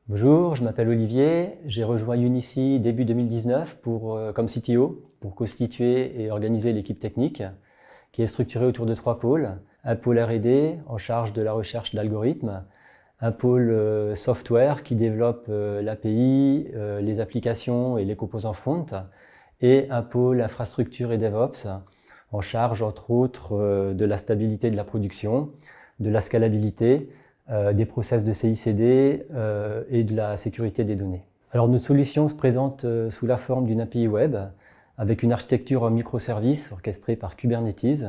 Bonjour, je m'appelle Olivier, j'ai rejoint Unici début 2019 comme CTO pour constituer et organiser l'équipe technique qui est structurée autour de 3 pôles. Un pôle R&D en charge de la recherche d'algorithmes, un pôle software qui développe l'API, les applications et les composants front, et un pôle infrastructure et DevOps en charge entre autres de la stabilité de la production, de la scalabilité, des process de CI/CD et de la sécurité des données. Alors notre solution se présente sous la forme d'une API web avec une architecture en microservices orchestrée par Kubernetes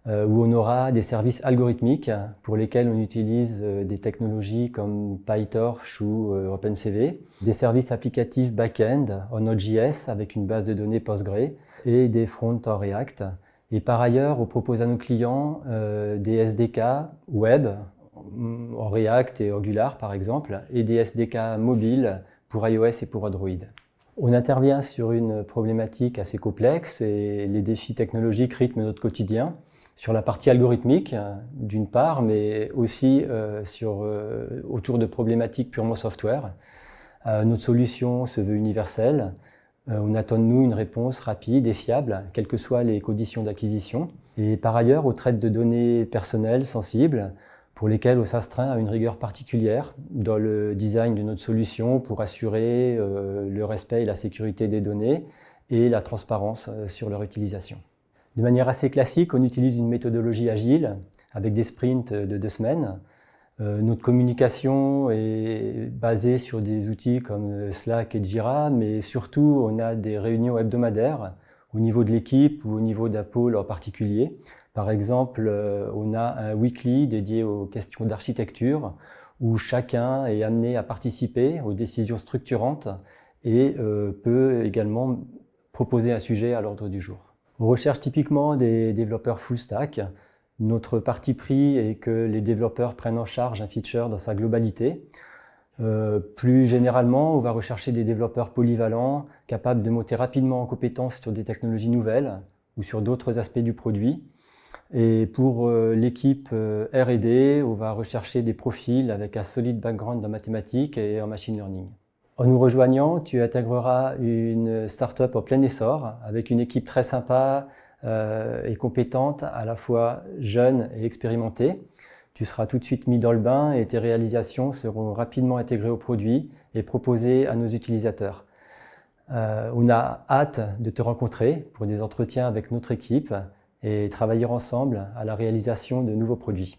où on aura des services algorithmiques pour lesquels on utilise des technologies comme PyTorch ou OpenCV, des services applicatifs back-end en Node.js avec une base de données Postgre et des fronts en React. Et par ailleurs, on propose à nos clients des SDK web en React et Angular par exemple, et des SDK mobiles pour iOS et pour Android. On intervient sur une problématique assez complexe et les défis technologiques rythment notre quotidien, sur la partie algorithmique d'une part, mais aussi autour de problématiques purement software. Notre solution se veut universelle. On attend de nous une réponse rapide et fiable, quelles que soient les conditions d'acquisition. Et par ailleurs, on traite de données personnelles sensibles, pour lesquelles on s'astreint à une rigueur particulière dans le design de notre solution pour assurer le respect et la sécurité des données et la transparence sur leur utilisation. De manière assez classique, on utilise une méthodologie agile avec des sprints de 2 semaines. Notre communication est basée sur des outils comme Slack et Jira, mais surtout on a des réunions hebdomadaires au niveau de l'équipe ou au niveau d'un pôle en particulier. Par exemple, on a un weekly dédié aux questions d'architecture où chacun est amené à participer aux décisions structurantes et peut également proposer un sujet à l'ordre du jour. On recherche typiquement des développeurs full stack. Notre parti pris est que les développeurs prennent en charge un feature dans sa globalité. Plus généralement, on va rechercher des développeurs polyvalents, capables de monter rapidement en compétences sur des technologies nouvelles ou sur d'autres aspects du produit. Et pour l'équipe R&D, on va rechercher des profils avec un solide background en mathématiques et en machine learning. En nous rejoignant, tu intégreras une start-up en plein essor avec une équipe très sympa et compétente, à la fois jeune et expérimentée. Tu seras tout de suite mis dans le bain et tes réalisations seront rapidement intégrées au produit et proposées à nos utilisateurs. On a hâte de te rencontrer pour des entretiens avec notre équipe et travailler ensemble à la réalisation de nouveaux produits.